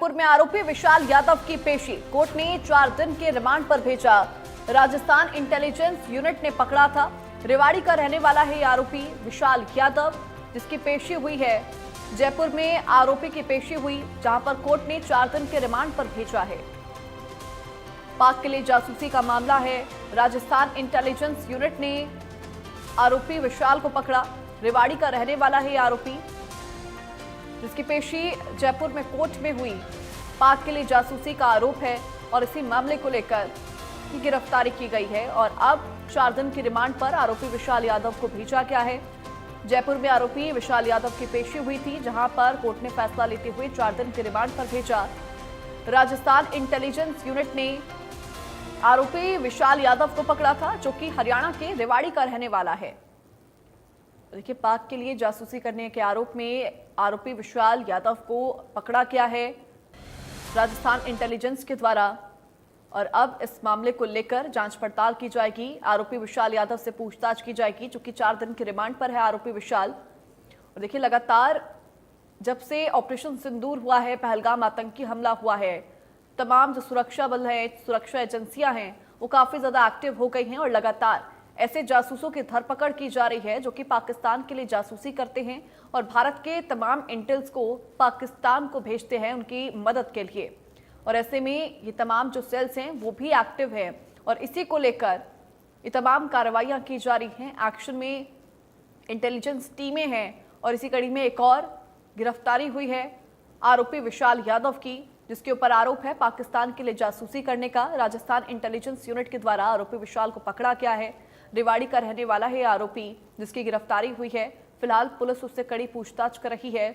जयपुर में आरोपी विशाल यादव की पेशी, कोर्ट ने 4 दिन के रिमांड पर भेजा। राजस्थान इंटेलिजेंस यूनिट ने पकड़ा था। रेवाड़ी का रहने वाला है आरोपी विशाल यादव, जिसकी पेशी हुई है। जयपुर में आरोपी की पेशी हुई, जहां पर कोर्ट ने 4 दिन के रिमांड पर भेजा है। पाक के लिए जासूसी का मामला है। राजस्थान इंटेलिजेंस यूनिट ने आरोपी विशाल को पकड़ा। रेवाड़ी का रहने वाला है आरोपी, जिसकी पेशी जयपुर में कोर्ट में हुई। पाक के लिए जासूसी का आरोप है और इसी मामले को लेकर गिरफ्तारी की गई है और अब 4 दिन की रिमांड पर आरोपी विशाल यादव को भेजा गया है। जयपुर में आरोपी विशाल यादव की पेशी हुई थी, जहां पर कोर्ट ने फैसला लेते हुए 4 दिन के रिमांड पर भेजा। राजस्थान इंटेलिजेंस यूनिट ने आरोपी विशाल यादव को पकड़ा था, जो कि हरियाणा के रेवाड़ी का रहने वाला है। देखिए, पाक के लिए जासूसी करने के आरोप में आरोपी विशाल यादव को पकड़ा गया है राजस्थान इंटेलिजेंस के द्वारा और अब इस मामले को लेकर जांच पड़ताल की जाएगी। आरोपी विशाल यादव से पूछताछ की जाएगी, जो कि 4 दिन के रिमांड पर है आरोपी विशाल। और देखिए, लगातार जब से ऑपरेशन सिंदूर हुआ है, पहलगाम आतंकी हमला हुआ है, तमाम जो सुरक्षा बल है, सुरक्षा एजेंसियां हैं, वो काफी ज्यादा एक्टिव हो गई हैं और लगातार ऐसे जासूसों की धरपकड़ की जा रही है जो कि पाकिस्तान के लिए जासूसी करते हैं और भारत के तमाम इंटेल्स को पाकिस्तान को भेजते हैं उनकी मदद के लिए। और ऐसे में ये तमाम जो सेल्स हैं वो भी एक्टिव है और इसी को लेकर ये तमाम कार्रवाइयां की जा रही हैं। एक्शन में इंटेलिजेंस टीमें हैं और इसी कड़ी में एक और गिरफ्तारी हुई है आरोपी विशाल यादव की, जिसके ऊपर आरोप है पाकिस्तान के लिए जासूसी करने का। राजस्थान इंटेलिजेंस यूनिट के द्वारा आरोपी विशाल को पकड़ा गया है। रेवाड़ी का रहने वाला है आरोपी, जिसकी गिरफ्तारी हुई है। फिलहाल पुलिस उससे कड़ी पूछताछ कर रही है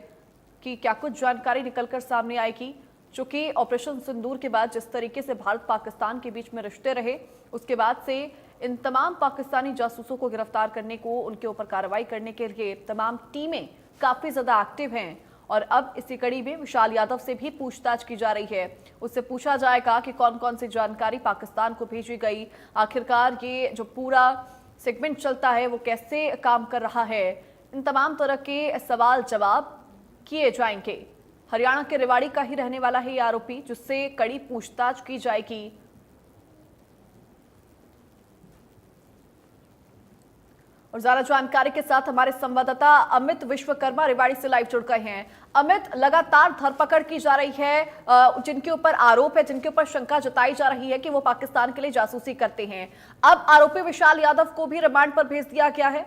कि क्या कुछ जानकारी निकलकर सामने आएगी, चूंकि ऑपरेशन सिंदूर के बाद जिस तरीके से भारत पाकिस्तान के बीच में रिश्ते रहे, उसके बाद से इन तमाम पाकिस्तानी जासूसों को गिरफ्तार करने को, उनके ऊपर कार्रवाई करने के लिए तमाम टीमें काफी ज्यादा एक्टिव हैं। और अब इसी कड़ी में विशाल यादव से भी पूछताछ की जा रही है। उससे पूछा जाएगा कि कौन कौन सी जानकारी पाकिस्तान को भेजी गई, आखिरकार ये जो पूरा सेगमेंट चलता है वो कैसे काम कर रहा है। इन तमाम तरह के सवाल जवाब किए जाएंगे। हरियाणा के रेवाड़ी का ही रहने वाला है ये आरोपी, जिससे कड़ी पूछताछ की जाएगी। और ज्यादा जानकारी के साथ हमारे संवाददाता अमित विश्वकर्मा रेवाड़ी से लाइव जुड़ गए हैं। अमित, लगातार धरपकड़ की जा रही है जिनके ऊपर आरोप है, जिनके ऊपर शंका जताई जा रही है कि वो पाकिस्तान के लिए जासूसी करते हैं। अब आरोपी विशाल यादव को भी रिमांड पर भेज दिया गया है।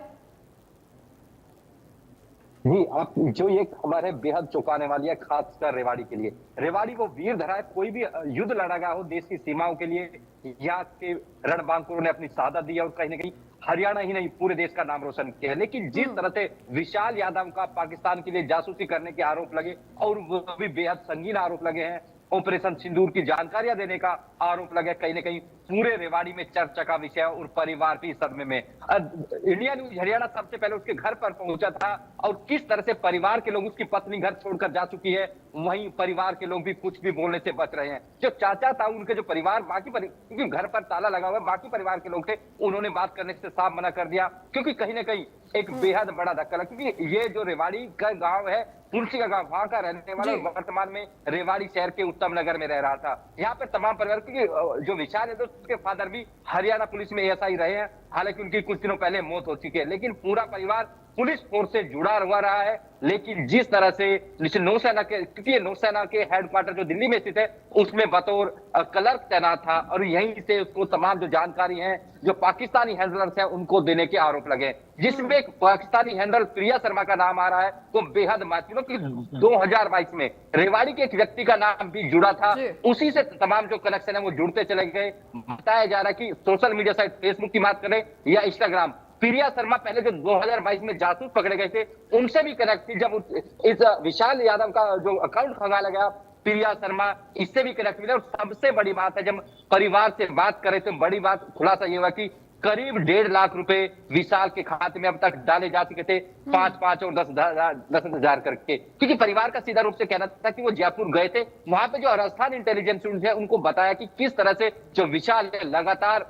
जी, आप जो ये खबर है बेहद चौंकाने वाली है, खासकर रेवाड़ी के लिए। रेवाड़ी को वीर धरा है। कोई भी युद्ध लड़ा गया हो देश की सीमाओं के लिए, यहाँ के रणबांकुरों ने अपनी शहादत दी है और कहीं ना कहीं हरियाणा ही नहीं पूरे देश का नाम रोशन किया है। लेकिन जिस तरह से विशाल यादव का पाकिस्तान के लिए जासूसी करने के आरोप लगे और वो भी बेहद संगीन आरोप लगे हैं, ऑपरेशन सिंदूर की जानकारियां देने का आरोप लगे, कहीं ना कहीं पूरे रेवाड़ी में चर्चा का विषय और परिवार भी सदमे में। इंडिया न्यूज हरियाणा सबसे पहले उसके घर पर पहुंचा था और किस तरह से परिवार के लोग, उसकी पत्नी घर छोड़कर जा चुकी है, वहीं परिवार के लोग भी कुछ भी बोलने से बच रहे हैं। जो चाचा था, उनके जो परिवार, क्योंकि घर पर ताला लगा हुआ है, बाकी परिवार के लोग थे, उन्होंने बात करने से साफ मना कर दिया, क्योंकि कहीं ना कहीं एक बेहद बड़ा धक्का लगा। क्योंकि ये जो रेवाड़ी का गांव है, तुलसी का गांव, वहां का रहने वाला वर्तमान में रेवाड़ी शहर के उत्तम नगर में रह रहा था। यहाँ पे तमाम परिवार, क्योंकि जो विशाल है उसके फादर भी हरियाणा पुलिस में एएसआई रहे हैं, हालांकि उनकी कुछ दिनों पहले मौत हो चुकी है, लेकिन पूरा परिवार पुलिस फोर्स से जुड़ा हुआ रहा है। लेकिन जिस तरह से नौसेना के, क्योंकि नौसेना के हेडक्वार्टर जो दिल्ली में स्थित है, उसमें बतौर क्लर्क तैनात था और यहीं से उसको तमाम जो जानकारी है जो पाकिस्तानी हैंडलर्स हैं उनको देने के आरोप लगे, जिसमें एक पाकिस्तानी हैंडलर प्रिया शर्मा का नाम आ रहा है। तो बेहद महत्वपूर्ण कि 2022 में रेवाड़ी के एक व्यक्ति का नाम भी जुड़ा था, उसी से तमाम जो कनेक्शन है वो जुड़ते चले गए। बताया जा रहा है कि सोशल मीडिया साइट फेसबुक की बात करें या इंस्टाग्राम, प्रिया शर्मा पहले जो 2022 में जासूस पकड़े गए थे उनसे भी कनेक्ट थी। जब इस विशाल यादव का जो अकाउंट खंगाला गया, प्रिया शर्मा इससे भी कनेक्ट मिले। और सबसे बड़ी बात है, जब परिवार से बात करें तो बड़ी बात खुलासा ये हुआ कि करीब 1.5 लाख रुपए विशाल के खाते में अब तक डाले जा चुके थे, 5-5 और 10,000 करके। क्योंकि परिवार का सीधा रूप से कहना था कि वो जयपुर गए थे, वहां पे जो राजस्थान इंटेलिजेंस यूनिट है उनको बताया कि किस तरह से जो विशाल लगातार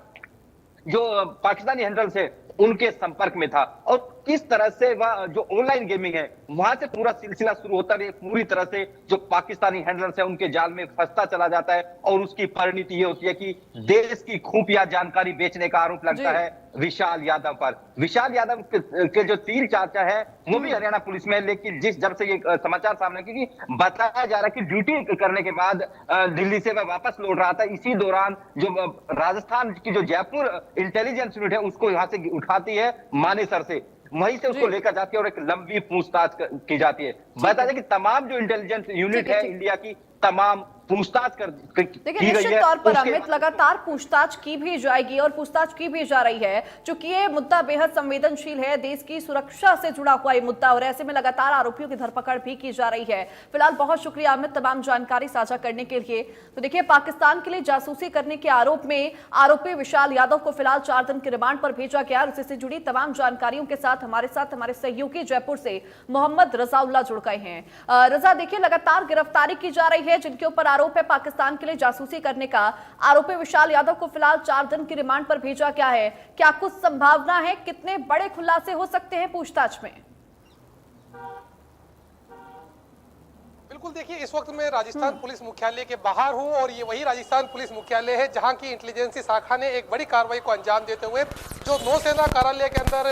जो पाकिस्तानी हैंडल्स है उनके संपर्क में था। और किस तरह से वह जो ऑनलाइन गेमिंग है वहां से पूरा सिलसिला शुरू होता है, पूरी तरह से जो पाकिस्तानी हैंडलर्स है उनके जाल में फंसता चला जाता है और उसकी परिणति ये होती है कि देश की खुफिया जानकारी बेचने का आरोप लगता है विशाल यादव पर। विशाल यादव के जो 3 चाचा है वो भी हरियाणा पुलिस में है, लेकिन जब से ये समाचार सामने क्योंकि बताया जा रहा है कि ड्यूटी करने के बाद दिल्ली से वह वापस लौट रहा था, इसी दौरान जो राजस्थान की जो जयपुर इंटेलिजेंस यूनिट है उसको यहाँ से उठाती है मानेसर से, वहीं से उसको लेकर जाती है और एक लंबी पूछताछ की जाती है। बता दें कि तमाम जो इंटेलिजेंस यूनिट है इंडिया की तमाम पूछताछ देखिए निश्चित तौर पर अमित लगातार पूछताछ की भी जाएगी और पूछताछ की भी जा रही है, क्योंकि ये मुद्दा बेहद संवेदनशील है, देश की सुरक्षा से जुड़ा हुआ ये मुद्दा और ऐसे में लगातार आरोपियों की धरपकड़ भी की जा रही है। फिलहाल बहुत शुक्रिया अमित तमाम जानकारी साझा करने के लिए। तो देखिए पाकिस्तान के लिए जासूसी करने के आरोप में आरोपी विशाल यादव को फिलहाल 4 दिन के रिमांड पर भेजा गया और इससे जुड़ी तमाम जानकारियों के साथ हमारे सहयोगी जयपुर से मोहम्मद रजाउल्ला जुड़ गए हैं। रजा देखिए लगातार गिरफ्तारी की जा रही है जिनके ऊपर आरोप है पाकिस्तान के लिए जासूसी करने का। आरोपी विशाल यादव को फिलहाल 4 दिन की रिमांड पर भेजा गया है। क्या कुछ संभावना है, कितने बड़े खुलासे हो सकते हैं पूछताछ में? बिल्कुल देखिए, इस वक्त मैं राजस्थान पुलिस मुख्यालय के बाहर हूं और ये वही राजस्थान पुलिस मुख्यालय है जहां की इंटेलिजेंसी शाखा ने एक बड़ी कार्रवाई को अंजाम देते हुए जो नौसेना कार्यालय के अंदर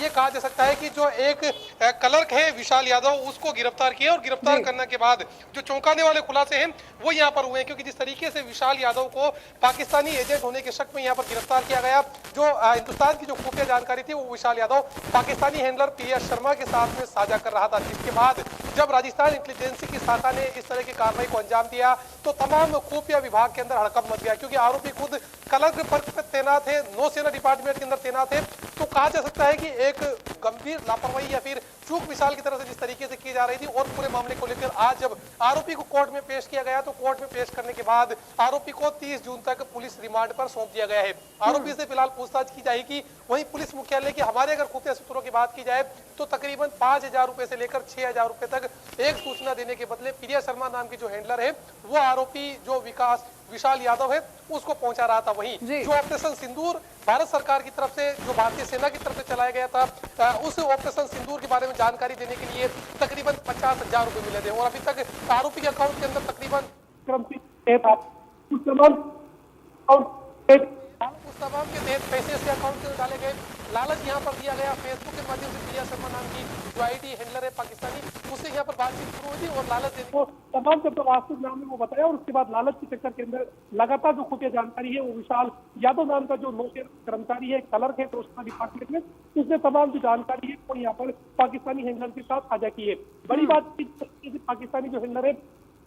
ये कहा जा सकता है कि जो एक क्लर्क है विशाल यादव उसको गिरफ्तार किया और गिरफ्तार करने के बाद जो चौंकाने वाले खुलासे हैं वो यहाँ पर हुए हैं, क्योंकि जिस तरीके से विशाल यादव को पाकिस्तानी एजेंट होने के शक में यहाँ पर गिरफ्तार किया गया, जो हिंदुस्तान की जो खुफिया जानकारी थी वो विशाल यादव पाकिस्तानी हैंडलर पीएस शर्मा के साथ में साझा कर रहा था, जिसके बाद जब राजस्थान इंटेलिजेंसी की शाखा ने इस तरह की कार्रवाई को अंजाम दिया तो तमाम खुफिया विभाग के अंदर हड़कंप मच गया, क्योंकि आरोपी खुद क्लर्क पद पर तैनात है, नौसेना डिपार्टमेंट के अंदर तैनात है। तो कहा जा सकता है कि एक गंभीर लापरवाही या फिर चूक विशाल की तरफ से जिस तरीके से की जा रही थी और पूरे मामले को लेकर आज जब आरोपी को कोर्ट में पेश किया गया तो कोर्ट में पेश करने के बाद आरोपी को 30 जून तक पुलिस रिमांड पर सौंप दिया गया है। आरोपी से फिलहाल पूछताछ की जाएगी। वहीं पुलिस मुख्यालय के हमारे अगर खुफिया सूत्रों की बात की जाए तो तकरीबन 5,000 रुपए से लेकर 6,000 रुपए तक एक सूचना देने के बदले प्रिया शर्मा नाम की जो हैंडलर है वो आरोपी जो विशाल यादव है उसको पहुंचा रहा था। वहीं जो ऑपरेशन सिंदूर भारत सरकार की तरफ से जो भारतीय सेना की तरफ से चलाया गया था उस ऑपरेशन सिंदूर के बारे में जानकारी देने के लिए तकरीबन 50,000 रुपए मिले थे और अभी तक आरोपी के अकाउंट के अंदर तकरीबन उस तमाम के तहत पैसे उसके अकाउंट में डाले गए। लालच यहाँ पर दिया गया, फेसबुक के माध्यम से प्रिया शर्मा नाम की जो आईडी हैंडलर है पाकिस्तानी उससे यहाँ पर बातचीत शुरू हुई थी और लालच देने को तमाम जब वास्तविक नाम में वो बताया और उसके बाद लालच के चक्कर के अंदर लगातार जो खुफिया जानकारी है वो विशाल यादव नाम का जो नौसेना कर्मचारी है, क्लर्क है नौसेना डिपार्टमेंट में, उसने तमाम जो जानकारी है वो यहाँ पर पाकिस्तानी हैंडलर के साथ साझा की है। बड़ी बात पाकिस्तानी जो हैंडलर है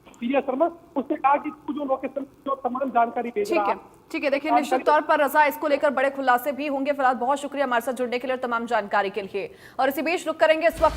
प्रिया शर्मा उसने कहा कि तू जो लोकेशन जो तमाम जानकारी भेज रहा है। ठीक है देखिए निश्चित तौर पर रजा इसको लेकर बड़े खुलासे भी होंगे। फिलहाल बहुत शुक्रिया हमारे साथ जुड़ने के लिए तमाम जानकारी के लिए और इसी बीच रुक करेंगे इस वक्त।